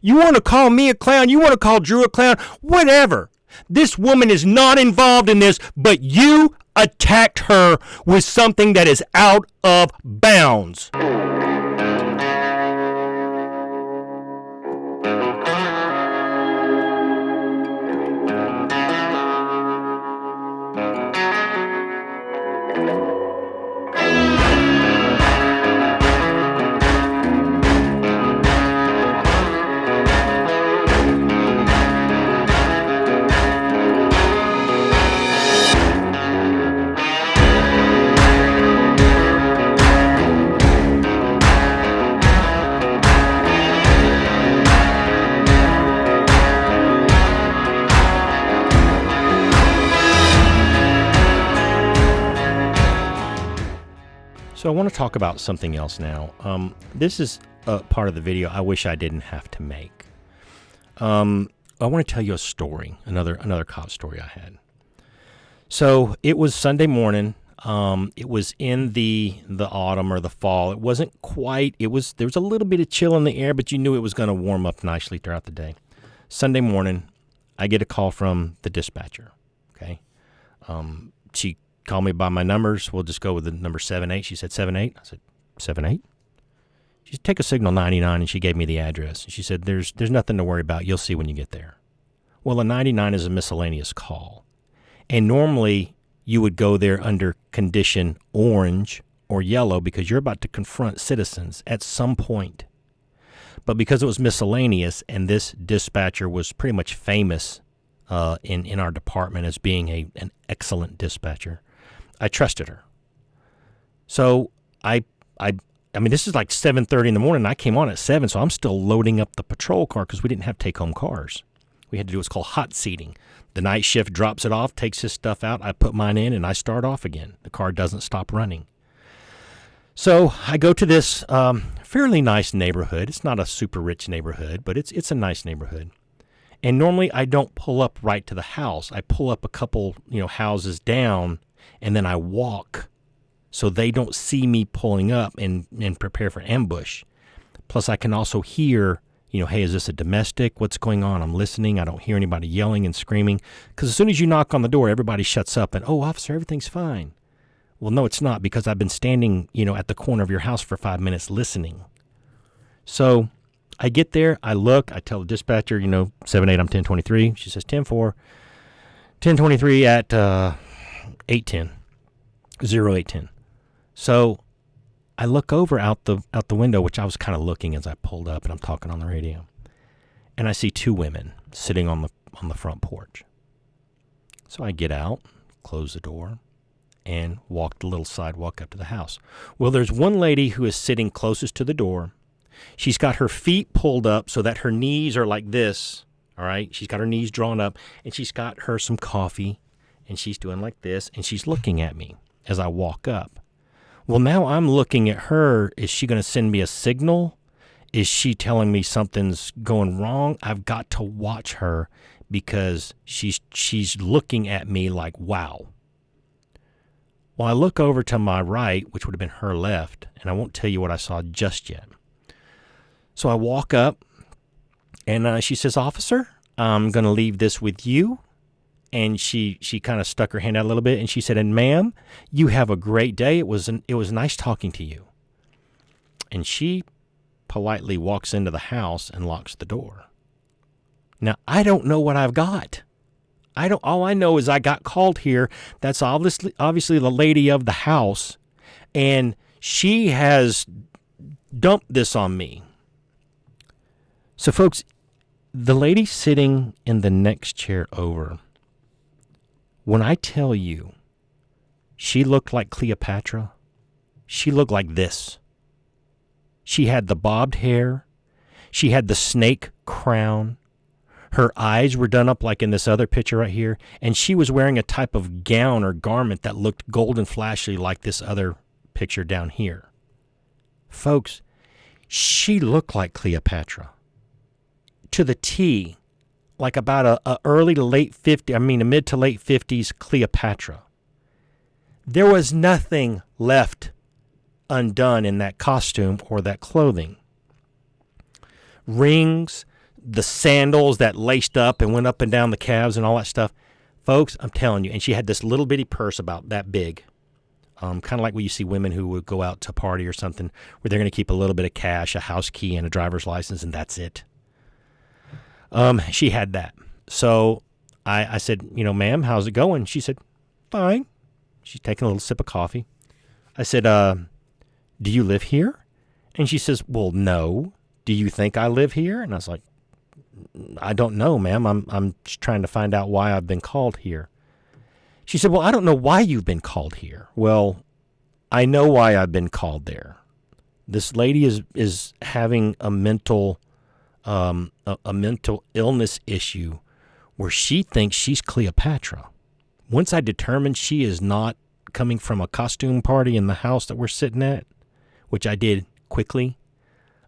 You want to call me a clown? You want to call Drew a clown? Whatever. This woman is not involved in this, but you attacked her with something that is out of bounds. So I want to talk about something else now. This is a part of the video I wish I didn't have to make. I want to tell you a story, another cop story I had. So it was Sunday morning. It was in the autumn or the fall. It wasn't quite. There was a little bit of chill in the air, but you knew it was going to warm up nicely throughout the day. Sunday morning, I get a call from the dispatcher. Okay, she call me by my numbers. We'll just go with the number 78. She said 78. I said 78. She said, take a signal 99, and she gave me the address. She said, there's nothing to worry about. You'll see when you get there. Well, a 99 is a miscellaneous call. And normally you would go there under condition orange or yellow because you're about to confront citizens at some point. But because it was miscellaneous and this dispatcher was pretty much famous in our department as being an excellent dispatcher, I trusted her. So I mean, this is like 7:30 in the morning. I came on at 7, so I'm still loading up the patrol car because we didn't have take-home cars. We had to do what's called hot seating. The night shift drops it off, takes his stuff out. I put mine in, and I start off again. The car doesn't stop running. So I go to this fairly nice neighborhood. It's not a super rich neighborhood, but it's a nice neighborhood. And normally I don't pull up right to the house. I pull up a couple, houses down, and then I walk so they don't see me pulling up and prepare for ambush. Plus, I can also hear, hey, is this a domestic? What's going on? I'm listening. I don't hear anybody yelling and screaming. Because as soon as you knock on the door, everybody shuts up and, oh, officer, everything's fine. Well, no, it's not, because I've been standing, at the corner of your house for 5 minutes listening. So I get there. I look. I tell the dispatcher, 78, I'm 1023. She says 10-4. 1023 at 810. 0810. So I look over out the window, which I was kind of looking as I pulled up, and I'm talking on the radio, and I see two women sitting on the front porch. So I get out, close the door, and walk the little sidewalk up to the house. Well, there's one lady who is sitting closest to the door. She's got her feet pulled up so that her knees are like this. All right, she's got her knees drawn up, and she's got her some coffee, and she's doing like this, and she's looking at me as I walk up. Well, now I'm looking at her. Is she going to send me a signal? Is she telling me something's going wrong? I've got to watch her because she's looking at me like, wow. Well, I look over to my right, which would have been her left, and I won't tell you what I saw just yet. So I walk up, and she says, officer, I'm going to leave this with you. And she kind of stuck her hand out a little bit, and she said, and ma'am, you have a great day. It was nice talking to you. And she politely walks into the house and locks the door. Now, I don't know what I've got. All I know is I got called here. That's obviously the lady of the house, and she has dumped this on me. So, folks, the lady sitting in the next chair over, when I tell you she looked like Cleopatra, she looked like this. She had the bobbed hair. She had the snake crown. Her eyes were done up like in this other picture right here. And she was wearing a type of gown or garment that looked golden flashy like this other picture down here. Folks, she looked like Cleopatra to the T. Like about a early to late 50s, a mid to late 50s Cleopatra. There was nothing left undone in that costume or that clothing. Rings, the sandals that laced up and went up and down the calves and all that stuff. Folks, I'm telling you, and she had this little bitty purse about that big, kind of like when you see women who would go out to a party or something where they're going to keep a little bit of cash, a house key, and a driver's license, and that's it. She had that. So I said, ma'am, how's it going? She said, fine. She's taking a little sip of coffee. I said, do you live here? And she says, well, no. Do you think I live here? And I was like, I don't know, ma'am. I'm just trying to find out why I've been called here. She said, well, I don't know why you've been called here. Well, I know why I've been called there. This lady is having a mental illness issue where she thinks she's Cleopatra. Once I determined she is not coming from a costume party in the house that we're sitting at, which I did quickly,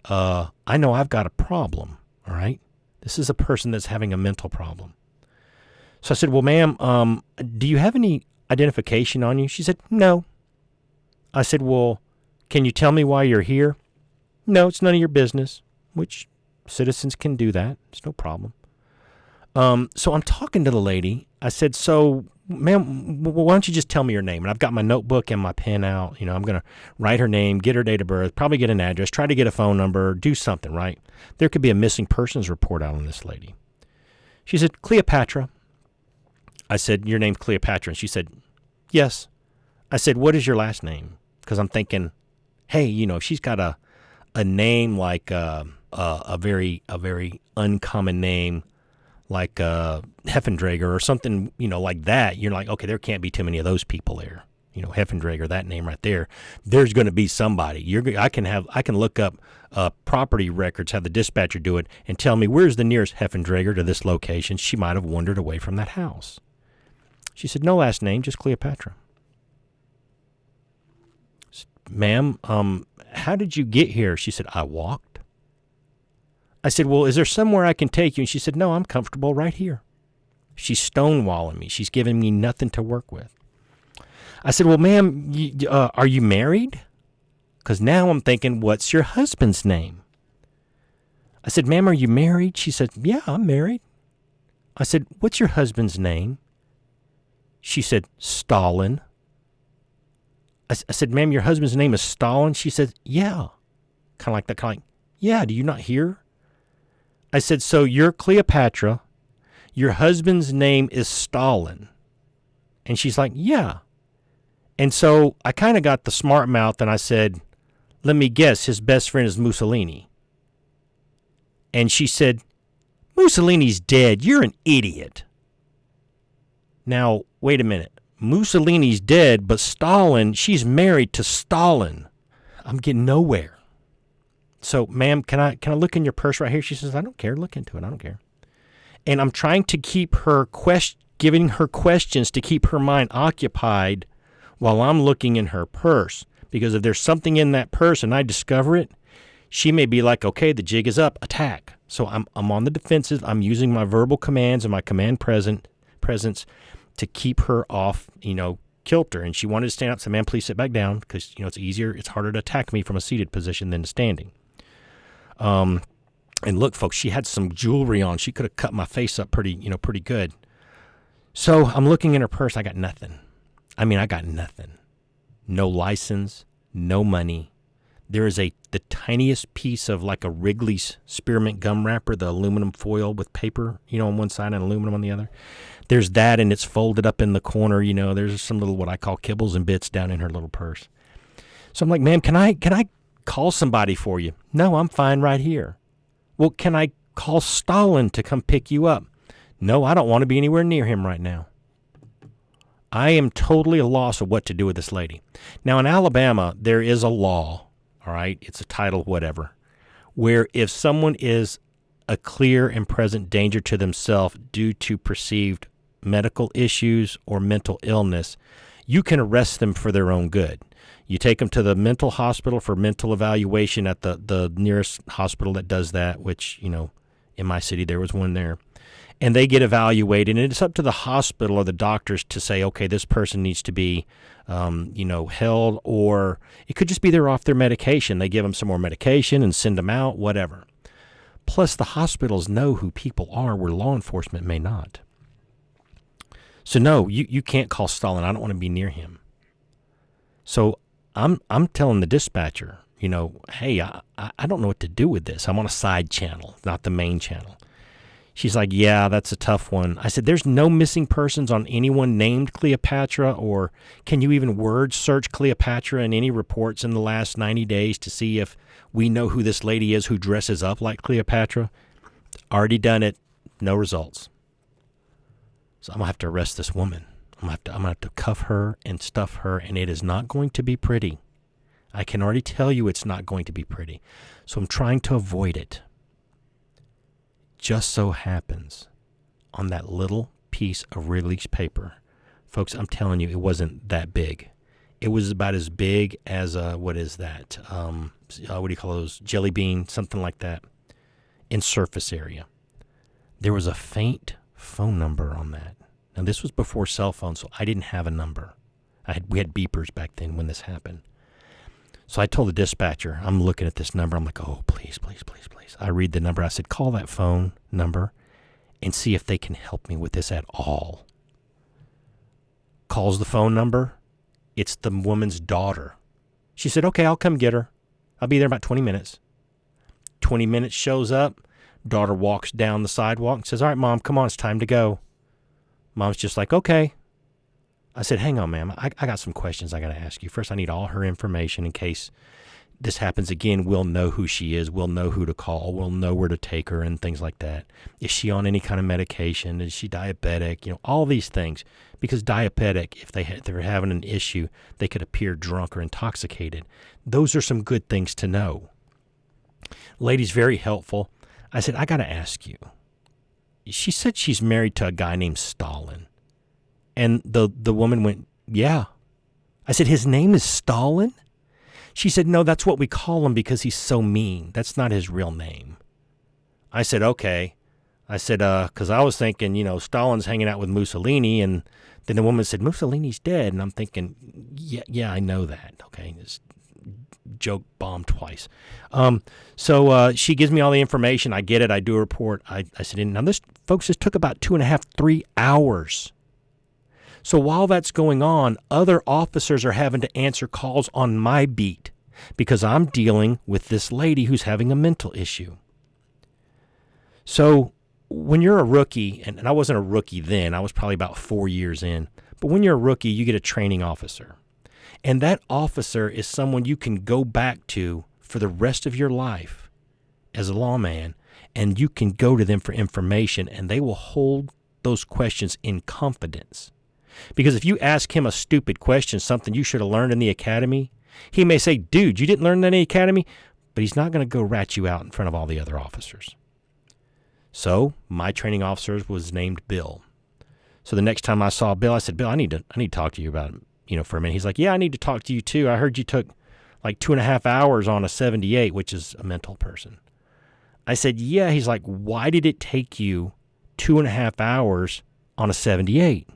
I know I've got a problem, all right? This is a person that's having a mental problem. So I said, well, ma'am, do you have any identification on you? She said, no. I said, well, can you tell me why you're here? No, it's none of your business, which citizens can do that. It's no problem. So I'm talking to the lady. I said, so, ma'am, why don't you just tell me your name? And I've got my notebook and my pen out. I'm going to write her name, get her date of birth, probably get an address, try to get a phone number, do something, right? There could be a missing persons report out on this lady. She said, Cleopatra. I said, your name's Cleopatra. And she said, yes. I said, what is your last name? Because I'm thinking, hey, she's got a name like a very uncommon name, like Heffendrager or something, like that. You're like, okay, there can't be too many of those people there. Heffendrager, that name right there. There's going to be somebody. I can look up property records, have the dispatcher do it, and tell me where's the nearest Heffendrager to this location. She might have wandered away from that house. She said, no last name, just Cleopatra. Ma'am, how did you get here? She said, I walked. I said, well, is there somewhere I can take you? And she said, no, I'm comfortable right here. She's stonewalling me. She's giving me nothing to work with. I said, well, ma'am, are you married? Because now I'm thinking, what's your husband's name? I said, ma'am, are you married? She said, yeah, I'm married. I said, what's your husband's name? She said, Stalin. I said, ma'am, your husband's name is Stalin? She said, yeah. Kind of like that, yeah, do you not hear? I said, so you're Cleopatra. Your husband's name is Stalin. And she's like, yeah. And so I kind of got the smart mouth and I said, let me guess, his best friend is Mussolini. And she said, Mussolini's dead. You're an idiot. Now, wait a minute. Mussolini's dead, but Stalin, she's married to Stalin. I'm getting nowhere. So, ma'am, can I look in your purse right here? She says, I don't care. Look into it. I don't care. And I'm trying to keep her giving her questions to keep her mind occupied while I'm looking in her purse. Because if there's something in that purse and I discover it, she may be like, okay, the jig is up, attack. So I'm on the defensive. I'm using my verbal commands and my command presence to keep her off, kilter. And she wanted to stand up, say, man, please sit back down, because, it's harder to attack me from a seated position than standing. And look, folks, she had some jewelry on. She could have cut my face up pretty good. So I'm looking in her purse. I got nothing. I got nothing. No license, no money. There is the tiniest piece of like a Wrigley's spearmint gum wrapper, the aluminum foil with paper, on one side and aluminum on the other. There's that, and it's folded up in the corner. There's some little what I call kibbles and bits down in her little purse. So I'm like, ma'am, can I call somebody for you? No, I'm fine right here. Well, can I call Stalin to come pick you up? No, I don't want to be anywhere near him right now. I am totally at a loss of what to do with this lady. Now, in Alabama, there is a law, all right, it's a title, whatever, where if someone is a clear and present danger to themselves due to perceived medical issues or mental illness, you can arrest them for their own good. You take them to the mental hospital for mental evaluation at the nearest hospital that does that, which, in my city there was one there. And they get evaluated, and it's up to the hospital or the doctors to say, okay, this person needs to be, held, or it could just be they're off their medication. They give them some more medication and send them out, whatever. Plus, the hospitals know who people are where law enforcement may not. So no, you can't call Stalin. I don't want to be near him. So I'm telling the dispatcher, hey, I don't know what to do with this. I'm on a side channel, not the main channel. She's like, yeah, that's a tough one. I said, there's no missing persons on anyone named Cleopatra, or can you even word search Cleopatra in any reports in the last 90 days to see if we know who this lady is who dresses up like Cleopatra? Already done it. No results. So I'm going to have to arrest this woman. I'm going to have to cuff her and stuff her, and it is not going to be pretty. I can already tell you it's not going to be pretty. So I'm trying to avoid it. Just so happens on that little piece of release paper, folks, I'm telling you, it wasn't that big. It was about as big as, what is that? What do you call those? Jelly bean, something like that, in surface area. There was a faint phone number on that. Now, this was before cell phones, so I didn't have a number. We had beepers back then when this happened. So I told the dispatcher, I'm looking at this number. I'm like, oh, please, please, please, please. I read the number. I said, call that phone number and see if they can help me with this at all. Calls the phone number. It's the woman's daughter. She said, okay, I'll come get her. I'll be there in about 20 minutes. 20 minutes shows up. Daughter walks down the sidewalk and says, all right, Mom, come on, it's time to go. Mom's just like, okay. I said, hang on, ma'am. I got some questions I got to ask you. First, I need all her information in case this happens again. We'll know who she is. We'll know who to call. We'll know where to take her and things like that. Is she on any kind of medication? Is she diabetic? All these things. Because diabetic, if they're having an issue, they could appear drunk or intoxicated. Those are some good things to know. Lady's very helpful. I said, I got to ask you. She said she's married to a guy named Stalin. And the woman went, yeah. I said, his name is Stalin? She said, no, that's what we call him because he's so mean. That's not his real name. I said, okay. I said, because I was thinking, Stalin's hanging out with Mussolini. And then the woman said, Mussolini's dead. And I'm thinking, yeah, I know that. Okay, this joke bombed twice. So she gives me all the information. I get it. I do a report. I said, now this took about 2.5, 3 hours. So while that's going on, other officers are having to answer calls on my beat because I'm dealing with this lady who's having a mental issue. So when you're a rookie, and I wasn't a rookie then, I was probably about 4 years in, but when you're a rookie, you get a training officer. And that officer is someone you can go back to for the rest of your life as a lawman, and you can go to them for information, and they will hold those questions in confidence. Because if you ask him a stupid question, something you should have learned in the academy, he may say, dude, you didn't learn that in the academy, but he's not going to go rat you out in front of all the other officers. So my training officer was named Bill. So the next time I saw Bill, I said, Bill, I need to talk to you about it, for a minute. He's like, yeah, I need to talk to you too. I heard you took like 2.5 hours on a 78, which is a mental person. I said, yeah. He's like, why did it take you 2.5 hours on a 78?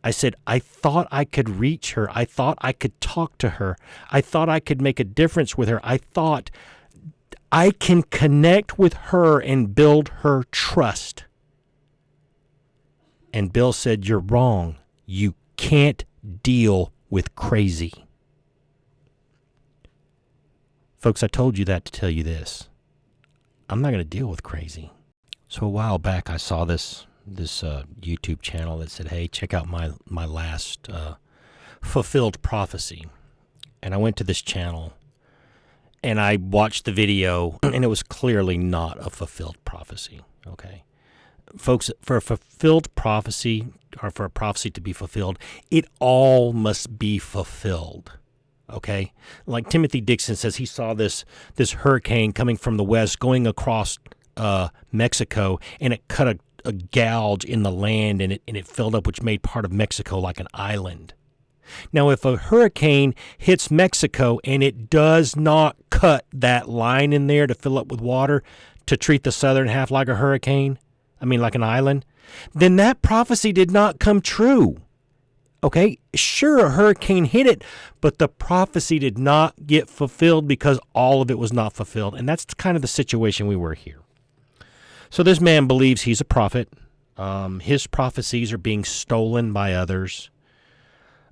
I said, I thought I could reach her. I thought I could talk to her. I thought I could make a difference with her. I thought I can connect with her and build her trust. And Bill said, you're wrong. You can't deal with crazy. Folks, I told you that to tell you this. I'm not going to deal with crazy. So a while back, I saw this YouTube channel that said, hey, check out my last fulfilled prophecy. And I went to this channel and I watched the video, and it was clearly not a fulfilled prophecy. Okay. Folks, for a fulfilled prophecy, or for a prophecy to be fulfilled, it all must be fulfilled. Okay? Like Timothy Dixon says, he saw this hurricane coming from the west going across Mexico, and it cut a gouge in the land, and it filled up, which made part of Mexico like an island. Now, if a hurricane hits Mexico and it does not cut that line in there to fill up with water to treat the southern half like a hurricane, like an island, then that prophecy did not come true. Okay, sure, a hurricane hit it, but the prophecy did not get fulfilled because all of it was not fulfilled. And that's kind of the situation we were here. So this man believes he's a prophet. His prophecies are being stolen by others.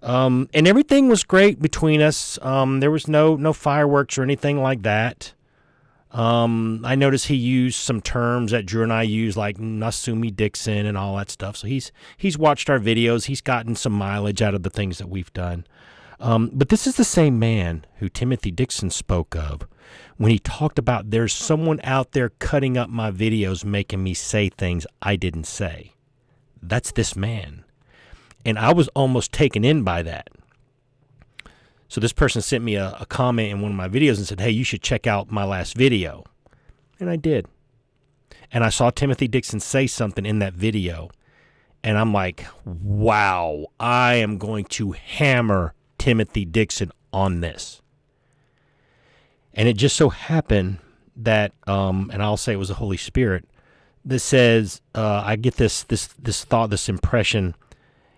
And everything was great between us. There was no fireworks or anything like that. I noticed he used some terms that Drew and I use, like Nasumi Dixon and all that stuff. So he's watched our videos. He's gotten some mileage out of the things that we've done. But this is the same man who Timothy Dixon spoke of when he talked about there's someone out there cutting up my videos, making me say things I didn't say. That's this man. And I was almost taken in by that. So this person sent me a comment in one of my videos and said, hey, you should check out my last video. And I did. And I saw Timothy Dixon say something in that video. And I'm like, wow, I am going to hammer Timothy Dixon on this. And it just so happened that, and I'll say it was the Holy Spirit, that says, I get this thought, this impression,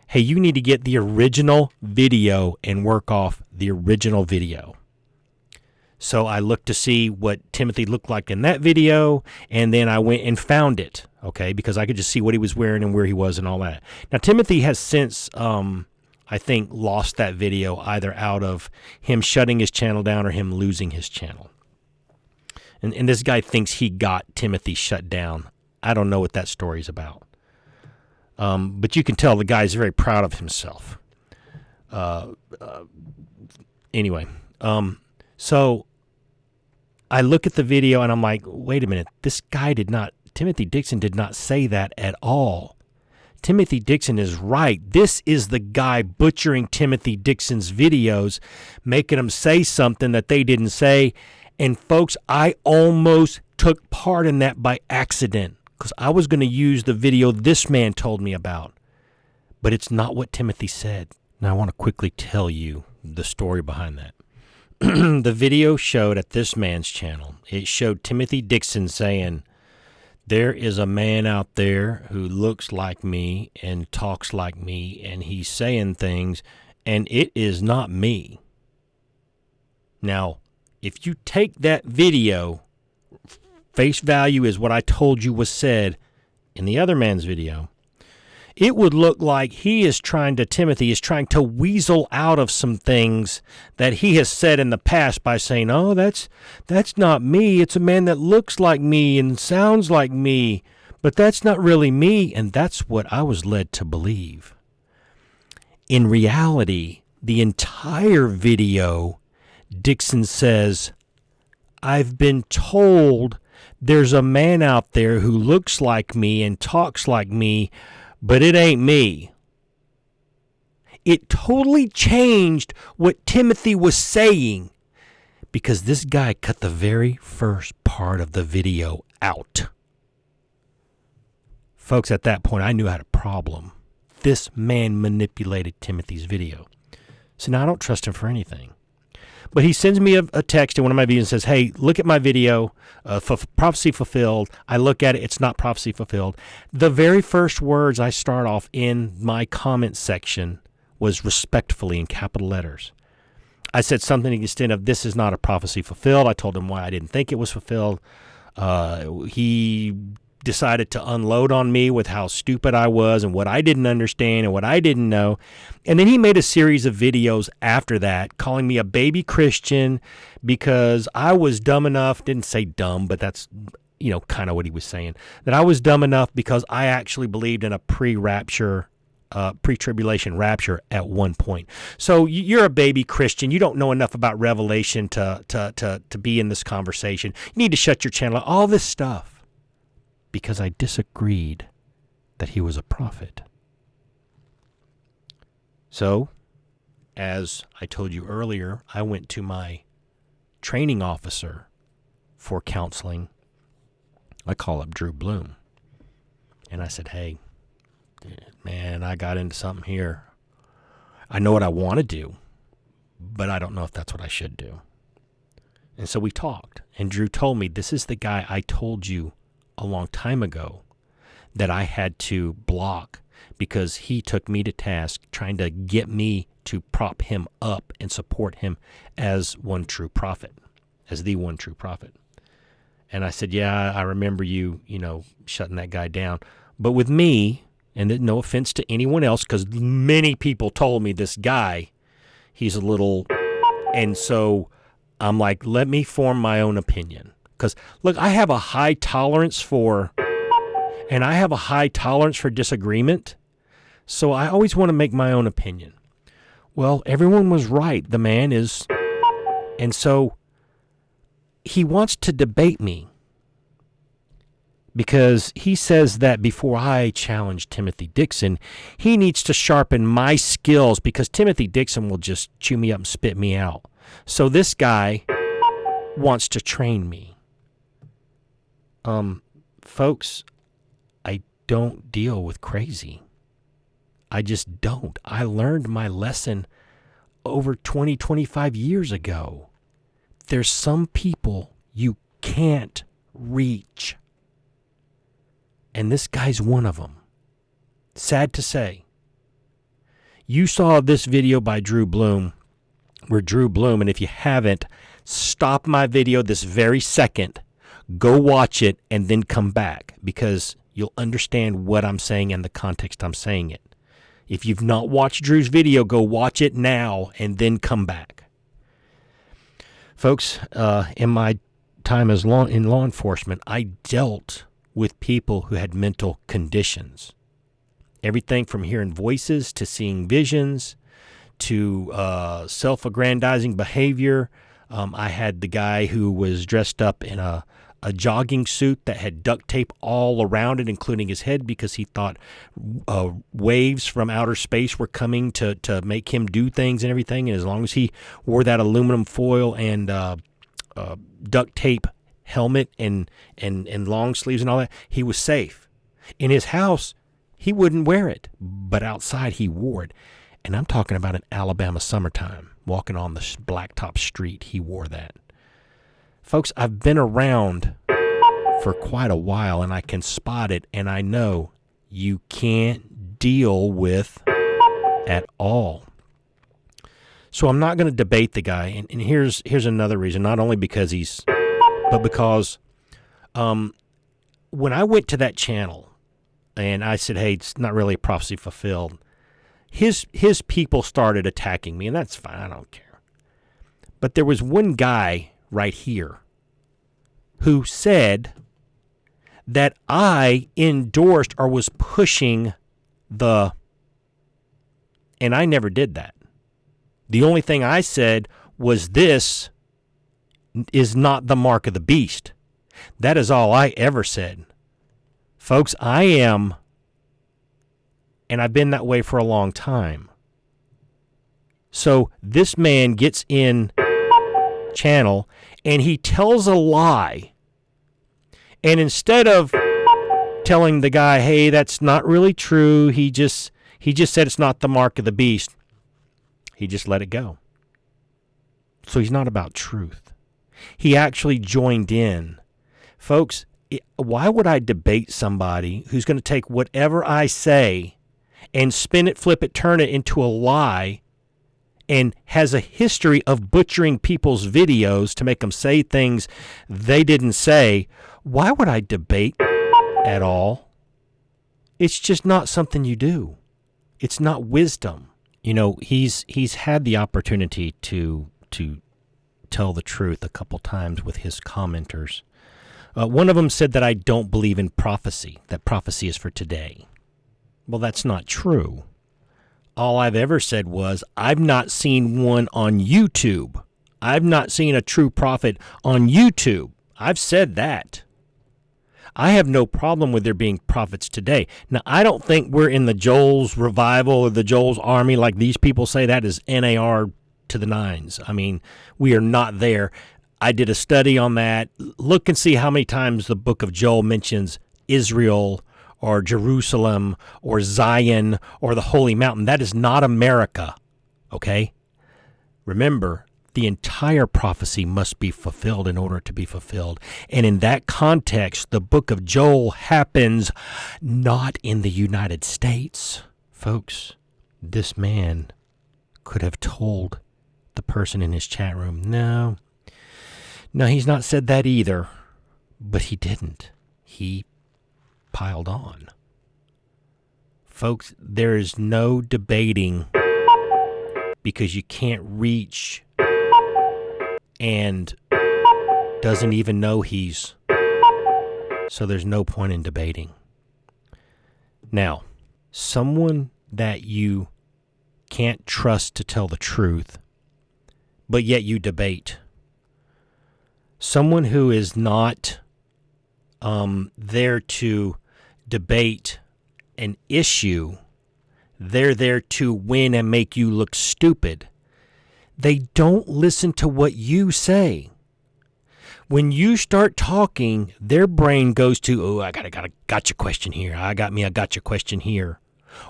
hey, you need to get the original video and work off the original video. So I looked to see what Timothy looked like in that video, and then I went and found it, okay, because I could just see what he was wearing and where he was and all that. Now, Timothy has since, I think, lost that video either out of him shutting his channel down or him losing his channel. And this guy thinks he got Timothy shut down. I don't know what that story's about. But you can tell the guy's very proud of himself. Anyway, so I look at the video and I'm like, wait a minute, Timothy Dixon did not say that at all. Timothy Dixon is right. This is the guy butchering Timothy Dixon's videos, making him say something that they didn't say. And folks, I almost took part in that by accident, because I was going to use the video this man told me about. But it's not what Timothy said. Now I want to quickly tell you the story behind that. The video showed at this man's channel, it showed Timothy Dixon saying, there is a man out there who looks like me and talks like me, and he's saying things, and it is not me. Now, if you take that video, face value is what I told you was said in the other man's video, it would look like Timothy is trying to weasel out of some things that he has said in the past by saying, oh, that's not me. It's a man that looks like me and sounds like me, but that's not really me. And that's what I was led to believe. In reality, the entire video, Dixon says, I've been told there's a man out there who looks like me and talks like me, but it ain't me. It totally changed what Timothy was saying because this guy cut the very first part of the video out. Folks, at that point, I knew I had a problem. This man manipulated Timothy's video. So now I don't trust him for anything. But he sends me a text in one of my videos and says, hey, look at my video, prophecy fulfilled. I look at it, it's not prophecy fulfilled. The very first words I start off in my comment section was respectfully in capital letters. I said something to the extent of, this is not a prophecy fulfilled. I told him why I didn't think it was fulfilled. He decided to unload on me with how stupid I was and what I didn't understand and what I didn't know. And then he made a series of videos after that calling me a baby Christian because I was dumb enough, didn't say dumb, but that's, kind of what he was saying, that I was dumb enough because I actually believed in a pre-tribulation rapture at one point. So you're a baby Christian. You don't know enough about Revelation to be in this conversation. You need to shut your channel, all this stuff. Because I disagreed that he was a prophet. So, as I told you earlier, I went to my training officer for counseling. I call up Drew Bloom. And I said, hey, man, I got into something here. I know what I want to do, but I don't know if that's what I should do. And so we talked. And Drew told me, this is the guy I told you a long time ago that I had to block because he took me to task trying to get me to prop him up and support him as one true prophet, as the one true prophet. And I said, yeah, I remember you, shutting that guy down. But with me, and no offense to anyone else, because many people told me this guy, he's a little, and so I'm like, let me form my own opinion. Because, look, I have a high tolerance for disagreement, so I always want to make my own opinion. Well, everyone was right. The man is, and so he wants to debate me because he says that before I challenge Timothy Dixon, he needs to sharpen my skills because Timothy Dixon will just chew me up and spit me out. So this guy wants to train me. Folks, I don't deal with crazy. I just don't. I learned my lesson over 20, 25 years ago. There's some people you can't reach. And this guy's one of them. Sad to say. You saw this video by Drew Bloom, and if you haven't, stop my video this very second, go watch it, and then come back, because you'll understand what I'm saying and the context I'm saying it. If you've not watched Drew's video, go watch it now and then come back. Folks, in my time as in law enforcement, I dealt with people who had mental conditions. Everything from hearing voices to seeing visions to self-aggrandizing behavior. I had the guy who was dressed up in a jogging suit that had duct tape all around it, including his head, because he thought waves from outer space were coming to make him do things and everything. And as long as he wore that aluminum foil and duct tape helmet and long sleeves and all that, he was safe. In his house, he wouldn't wear it, but outside he wore it. And I'm talking about in Alabama summertime, walking on the blacktop street, he wore that. Folks, I've been around for quite a while, and I can spot it, and I know you can't deal with at all. So I'm not going to debate the guy, and here's another reason, not only because but because when I went to that channel, and I said, hey, it's not really a prophecy fulfilled, his people started attacking me, and that's fine, I don't care. But there was one guy right here who said that I endorsed or was pushing and I never did that. The only thing I said was this is not the mark of the beast. That is all I ever said. Folks, I am, and I've been that way for a long time. So this man gets in channel and he tells a lie. And instead of telling the guy, hey, that's not really true, he just said it's not the mark of the beast, he just let it go. So he's not about truth. He actually joined in. Folks, why would I debate somebody who's going to take whatever I say and spin it, flip it, turn it into a lie, and has a history of butchering people's videos to make them say things they didn't say? Why would I debate at all? It's just not something you do. It's not wisdom. He's had the opportunity to tell the truth a couple times with his commenters. One of them said that I don't believe in prophecy, that prophecy is for today. Well, that's not true. All I've ever said was, I've not seen one on YouTube. I've not seen a true prophet on YouTube. I've said that. I have no problem with there being prophets today. Now, I don't think we're in the Joel's revival or the Joel's army like these people say. That is NAR to the nines. I mean, we are not there. I did a study on that. Look and see how many times the book of Joel mentions Israel or Jerusalem or Zion or the Holy Mountain. That is not America, okay? Remember, the entire prophecy must be fulfilled in order to be fulfilled. And in that context, the book of Joel happens not in the United States. Folks, this man could have told the person in his chat room, no, he's not said that either. But he didn't. He piled on. Folks, there is no debating because you can't reach and doesn't even know he's. So there's no point in debating. Now, someone that you can't trust to tell the truth, but yet you debate. Someone who is not there to debate an issue, they're there to win and make you look stupid. They don't listen to what you say. When you start talking, their brain goes to, oh, I got a gotcha question here. I got a gotcha question here.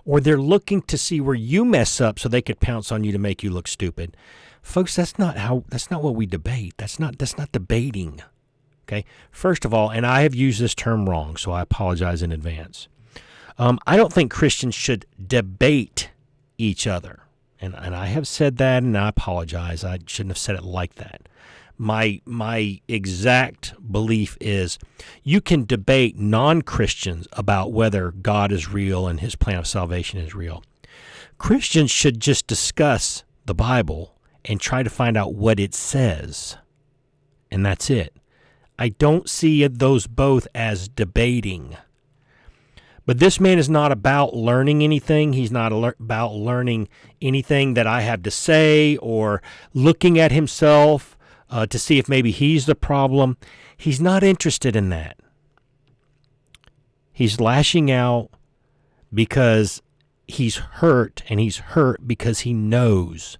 Or they're looking to see where you mess up so they could pounce on you to make you look stupid. Folks, that's not what we debate. That's not debating. Okay? First of all, and I have used this term wrong, so I apologize in advance. I don't think Christians should debate each other. And I have said that, and I apologize. I shouldn't have said it like that. My exact belief is you can debate non-Christians about whether God is real and his plan of salvation is real. Christians should just discuss the Bible and try to find out what it says. And that's it. I don't see those both as debating. But this man is not about learning anything. He's not about learning anything that I have to say or looking at himself to see if maybe he's the problem. He's not interested in that. He's lashing out because he's hurt, and he's hurt because he knows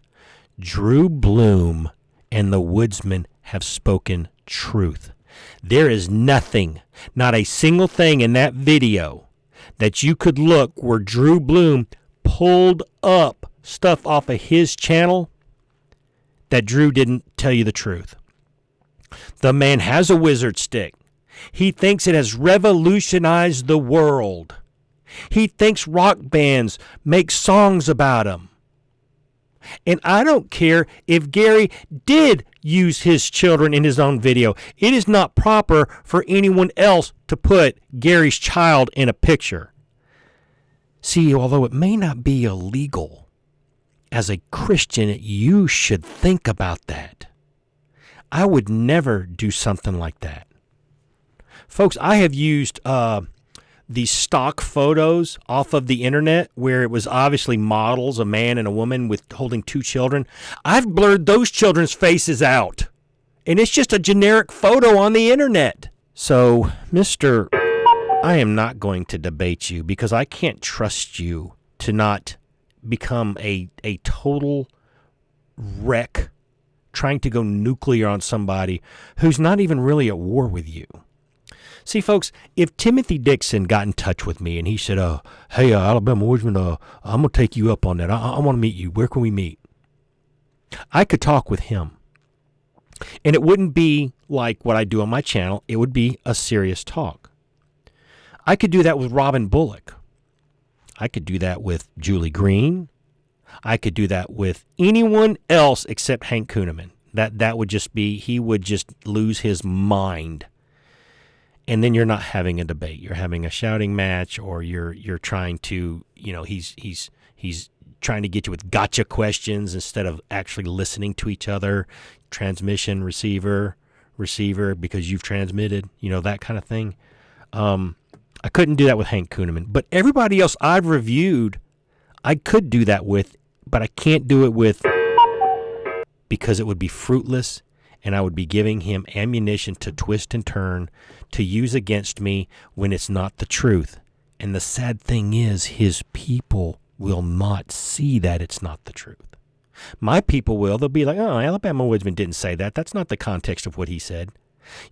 Drew Bloom and the Woodsman have spoken truth. There is nothing, not a single thing in that video that you could look where Drew Bloom pulled up stuff off of his channel that Drew didn't tell you the truth. The man has a wizard stick. He thinks it has revolutionized the world. He thinks rock bands make songs about him. And I don't care if Gary did use his children in his own video. It is not proper for anyone else to put Gary's child in a picture. See, although it may not be illegal, as a Christian, you should think about that. I would never do something like that. Folks, I have used these stock photos off of the internet where it was obviously models, a man and a woman with holding two children. I've blurred those children's faces out. And it's just a generic photo on the internet. So, Mr. I am not going to debate you because I can't trust you to not become a total wreck trying to go nuclear on somebody who's not even really at war with you. See, folks, if Timothy Dixon got in touch with me and he said, hey, Alabama Woodsman, I'm going to take you up on that. I want to meet you. Where can we meet? I could talk with him. And it wouldn't be like what I do on my channel. It would be a serious talk. I could do that with Robin Bullock. I could do that with Julie Green. I could do that with anyone else except Hank Kunneman. That would just be, he would just lose his mind. And then you're not having a debate. You're having a shouting match, or you're trying to, he's trying to get you with gotcha questions instead of actually listening to each other. Transmission, receiver, because you've transmitted, that kind of thing. I couldn't do that with Hank Kunneman. But everybody else I've reviewed, I could do that with, but I can't do it with because it would be fruitless. And I would be giving him ammunition to twist and turn to use against me when it's not the truth. And the sad thing is, his people will not see that it's not the truth. My people will. They'll be like, oh, Alabama Woodsman didn't say that. That's not the context of what he said.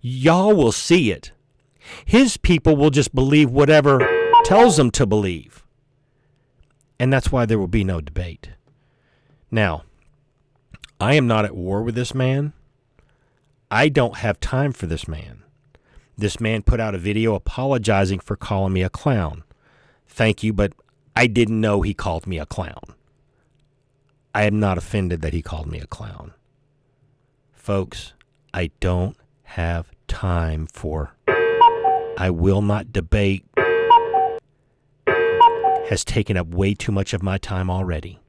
Y'all will see it. His people will just believe whatever tells them to believe. And that's why there will be no debate. Now, I am not at war with this man. I don't have time for this man. This man put out a video apologizing for calling me a clown. Thank you, but I didn't know he called me a clown. I am not offended that he called me a clown. Folks, I don't have time for. I will not debate. Has taken up way too much of my time already.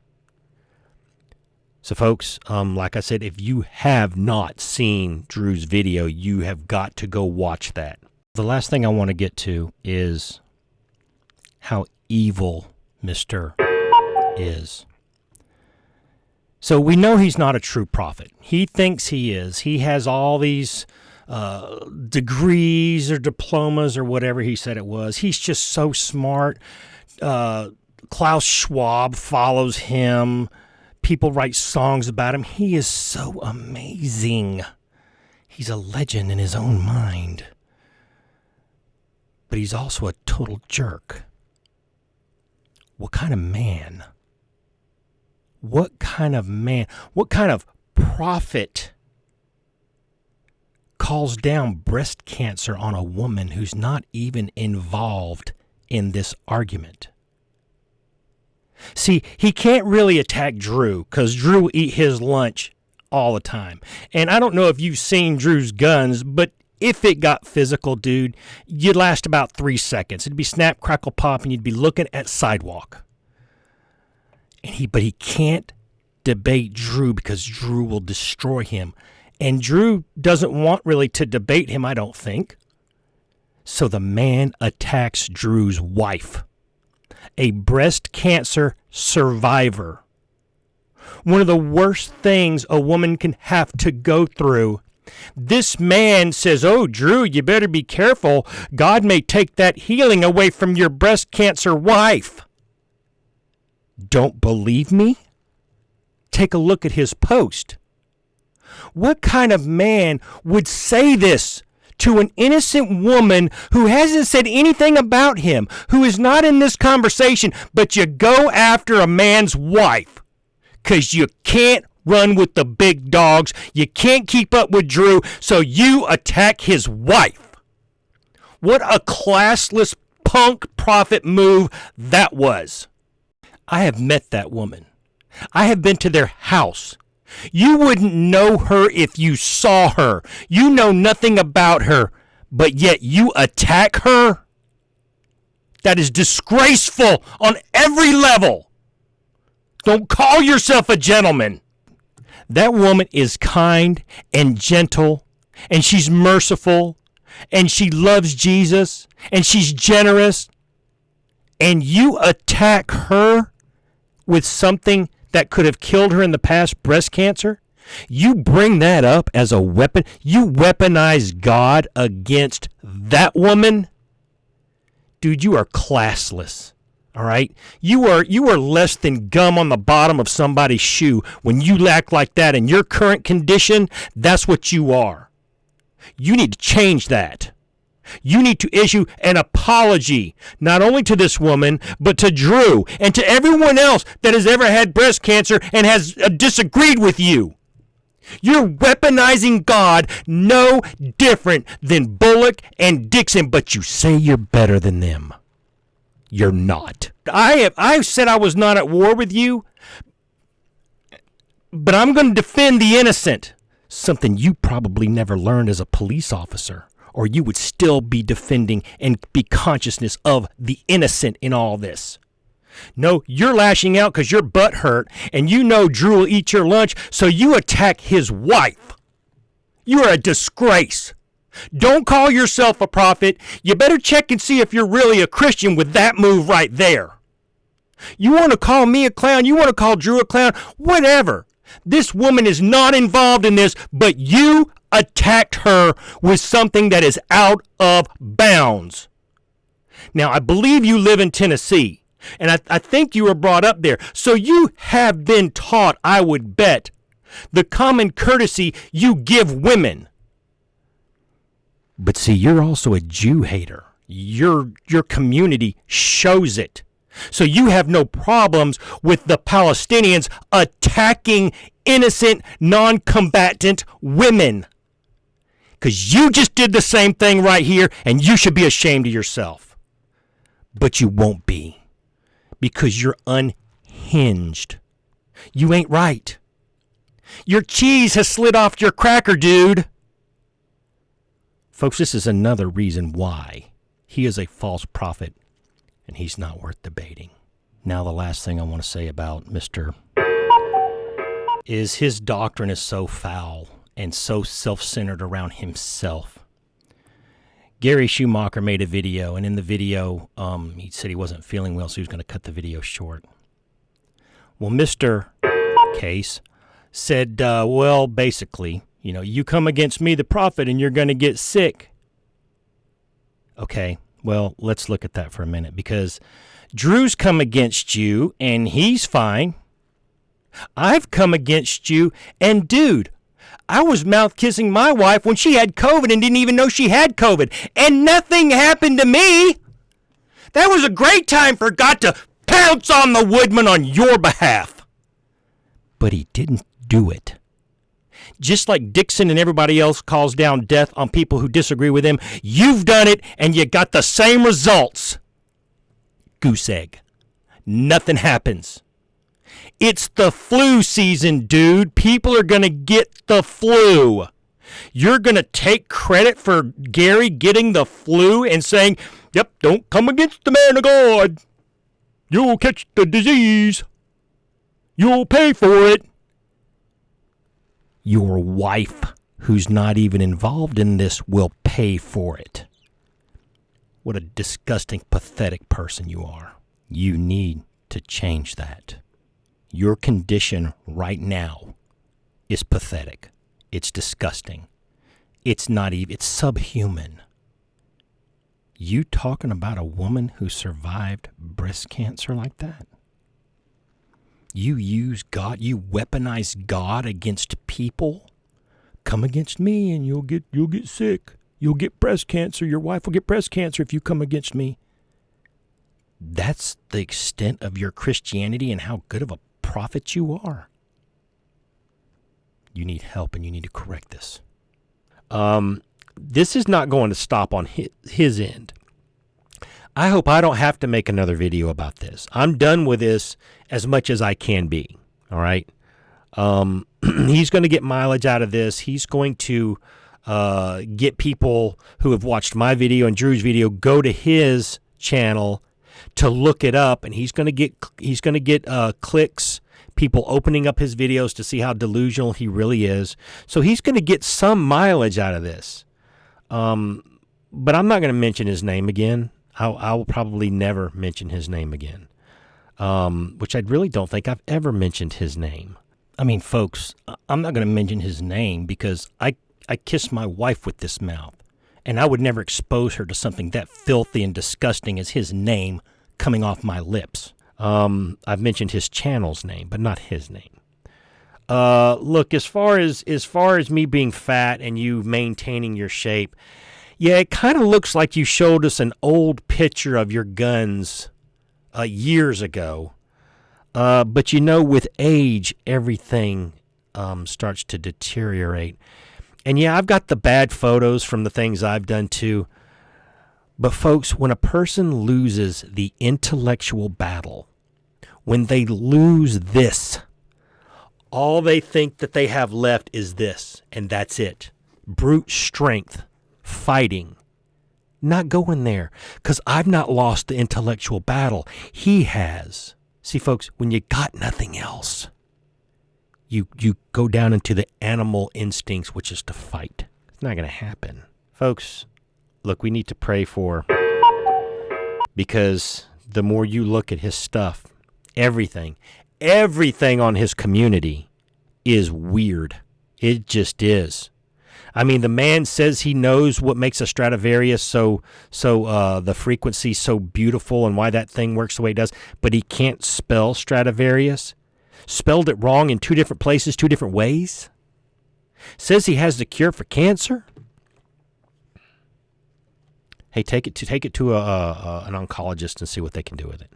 So folks, like I said, if you have not seen Drew's video, you have got to go watch that. The last thing I want to get to is how evil Mr. is. So we know he's not a true prophet. He thinks he is. He has all these degrees or diplomas or whatever he said it was. He's just so smart. Klaus Schwab follows him. People write songs about him. He is so amazing. He's a legend in his own mind. But he's also a total jerk. What kind of man? What kind of man? What kind of prophet calls down breast cancer on a woman who's not even involved in this argument? See, he can't really attack Drew because Drew eat his lunch all the time. And I don't know if you've seen Drew's guns, but if it got physical, dude, you'd last about 3 seconds. It'd be snap, crackle, pop, and you'd be looking at sidewalk. But he can't debate Drew because Drew will destroy him. And Drew doesn't want really to debate him, I don't think. So the man attacks Drew's wife, a breast cancer survivor. One of the worst things a woman can have to go through. This man says, "Oh, Drew, you better be careful. God may take that healing away from your breast cancer wife." Don't believe me? Take a look at his post. What kind of man would say this to an innocent woman who hasn't said anything about him, who is not in this conversation, but you go after a man's wife because you can't run with the big dogs, you can't keep up with Drew, so you attack his wife? What a classless punk prophet move that was. I have met that woman. I have been to their house. You wouldn't know her if you saw her. You know nothing about her, but yet you attack her? That is disgraceful on every level. Don't call yourself a gentleman. That woman is kind and gentle, and she's merciful, and she loves Jesus, and she's generous, and you attack her with something that could have killed her in the past, breast cancer? You bring that up as a weapon? You weaponize God against that woman? Dude, you are classless, all right? You are less than gum on the bottom of somebody's shoe when you act like that in your current condition. That's what you are. You need to change that. You need to issue an apology, not only to this woman, but to Drew and to everyone else that has ever had breast cancer and has disagreed with you. You're weaponizing God no different than Bullock and Dixon, but you say you're better than them. You're not. I said I was not at war with you, but I'm going to defend the innocent, something you probably never learned as a police officer. Or you would still be defending and be consciousness of the innocent in all this. No, you're lashing out because your butt hurt and you know Drew will eat your lunch, so you attack his wife. You are a disgrace. Don't call yourself a prophet. You better check and see if you're really a Christian with that move right there. You want to call me a clown? You want to call Drew a clown? Whatever. This woman is not involved in this, but you attacked her with something that is out of bounds. Now, I believe you live in Tennessee, and I think you were brought up there. So you have been taught, I would bet, the common courtesy you give women. But see, you're also a Jew hater. Your community shows it. So you have no problems with the Palestinians attacking innocent, non-combatant women. Because you just did the same thing right here, and you should be ashamed of yourself. But you won't be. Because you're unhinged. You ain't right. Your cheese has slid off your cracker, dude. Folks, this is another reason why he is a false prophet, and he's not worth debating. Now, the last thing I want to say about Mr. is his doctrine is so foul and so self-centered around himself. Gary Schumacher made a video, and in the video, he said he wasn't feeling well, so he was going to cut the video short. Well, Mr. Case said, well, basically, you come against me, the prophet, and you're going to get sick. Okay, well, let's look at that for a minute, because Drew's come against you, and he's fine. I've come against you, and dude, I was mouth-kissing my wife when she had COVID and didn't even know she had COVID, and nothing happened to me. That was a great time for God to pounce on the woodman on your behalf. But he didn't do it. Just like Dixon and everybody else calls down death on people who disagree with him, you've done it, and you got the same results. Goose egg. Nothing happens. It's the flu season, dude. People are going to get the flu. You're going to take credit for Gary getting the flu and saying, yep, don't come against the man of God. You'll catch the disease. You'll pay for it. Your wife, who's not even involved in this, will pay for it. What a disgusting, pathetic person you are. You need to change that. Your condition right now is pathetic. It's disgusting. It's not even, it's subhuman. You talking about a woman who survived breast cancer like that? You use God, you weaponize God against people? Come against me and you'll get sick. You'll get breast cancer. Your wife will get breast cancer if you come against me. That's the extent of your Christianity and how good of a prophet you are. You need help and you need to correct this. This is not going to stop on his end. I hope I don't have to make another video about this. I'm done with this as much as I can be. All right. He's going to get mileage out of this. He's going to get people who have watched my video and Drew's video go to his channel to look it up, and he's going to get clicks, people opening up his videos to see how delusional he really is. So he's going to get some mileage out of this. But I'm not going to mention his name again. I will probably never mention his name again, which I really don't think I've ever mentioned his name. I mean, folks, I'm not going to mention his name because I kiss my wife with this mouth, and I would never expose her to something that filthy and disgusting as his name coming off my lips. I've mentioned his channel's name, but not his name. Look, as far as me being fat and you maintaining your shape, yeah, it kind of looks like you showed us an old picture of your guns years ago. But with age, everything starts to deteriorate. And yeah, I've got the bad photos from the things I've done too. But folks, when a person loses the intellectual battle, when they lose this, all they think that they have left is this, and that's it. Brute strength, fighting. Not going there, because I've not lost the intellectual battle. He has. See, folks, when you got nothing else, you go down into the animal instincts, which is to fight. It's not going to happen. Folks, look, we need to pray for, because the more you look at his stuff, everything on his community is weird. It just is. I mean, the man says he knows what makes a Stradivarius so the frequency so beautiful and why that thing works the way it does, but he can't spell Stradivarius. Spelled it wrong in two different places, two different ways. Says he has the cure for cancer. Hey, take it to an oncologist and see what they can do with it.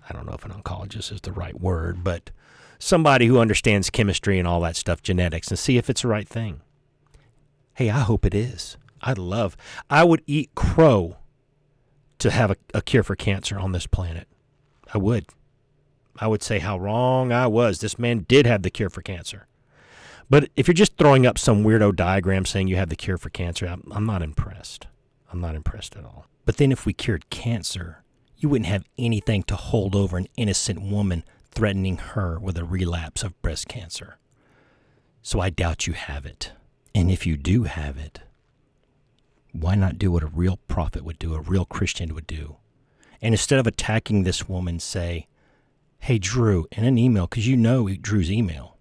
I don't know if an oncologist is the right word, but somebody who understands chemistry and all that stuff, genetics, and see if it's the right thing. Hey, I hope it is. I would eat crow to have a cure for cancer on this planet. I would. I would say how wrong I was. This man did have the cure for cancer. But if you're just throwing up some weirdo diagram saying you have the cure for cancer, I'm not impressed. I'm not impressed at all. But then if we cured cancer, you wouldn't have anything to hold over an innocent woman threatening her with a relapse of breast cancer. So I doubt you have it. And if you do have it, why not do what a real prophet would do, a real Christian would do? And instead of attacking this woman, say, hey, Drew, in an email, because you know Drew's email,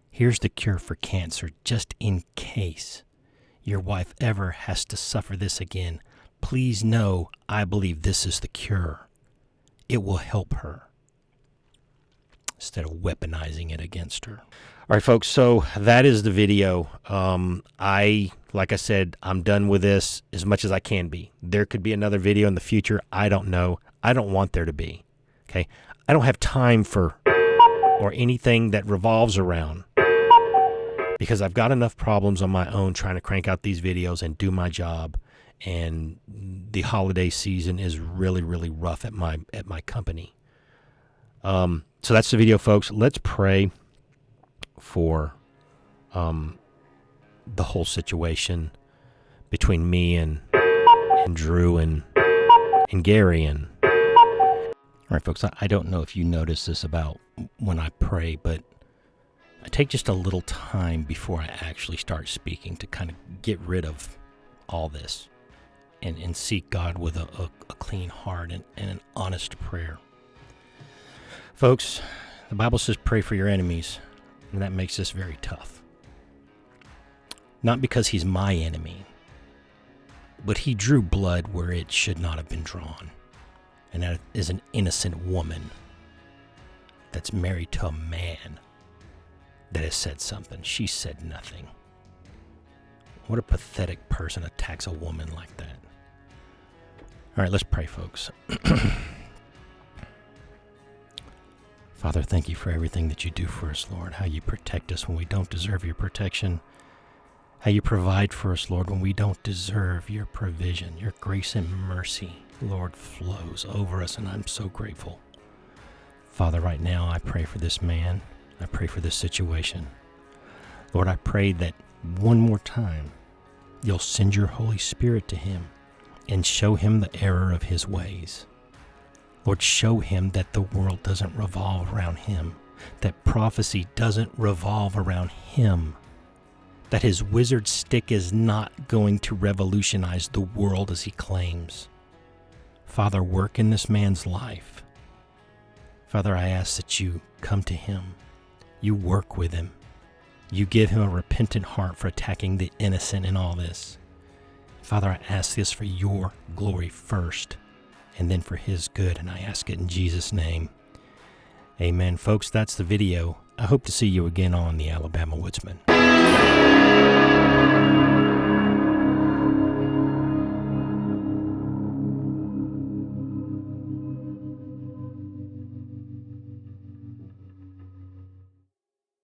here's the cure for cancer, just in case your wife ever has to suffer this again. Please know I believe this is the cure. It will help her, instead of weaponizing it against her. All right, folks, so that is the video. Like I said, I'm done with this as much as I can be. There could be another video in the future. I don't know. I don't want there to be. Okay? I don't have time for or anything that revolves around, because I've got enough problems on my own trying to crank out these videos and do my job. And the holiday season is really, really rough at my company. So that's the video, folks. Let's pray for the whole situation between me and Drew and Gary. And all right, folks, I don't know if you notice this about when I pray, but I take just a little time before I actually start speaking to kind of get rid of all this and seek God with a clean heart and an honest prayer. Folks, the Bible says pray for your enemies, and that makes this very tough. Not because he's my enemy, but he drew blood where it should not have been drawn. And that is an innocent woman that's married to a man that has said something. She said nothing. What a pathetic person attacks a woman like that. All right, let's pray, folks. Father, thank you for everything that you do for us, Lord. How you protect us when we don't deserve your protection. How you provide for us, Lord, when we don't deserve your provision. Your grace and mercy, Lord, flows over us, and I'm so grateful. Father, right now I pray for this man. I pray for this situation. Lord, I pray that one more time you'll send your Holy Spirit to him and show him the error of his ways. Lord, show him that the world doesn't revolve around him, that prophecy doesn't revolve around him, that his wizard stick is not going to revolutionize the world as he claims. Father, work in this man's life. Father, I ask that you come to him. You work with him. You give him a repentant heart for attacking the innocent in all this. Father, I ask this for your glory first, and then for his good, and I ask it in Jesus' name. Amen. Folks, that's the video. I hope to see you again on the Alabama Woodsman.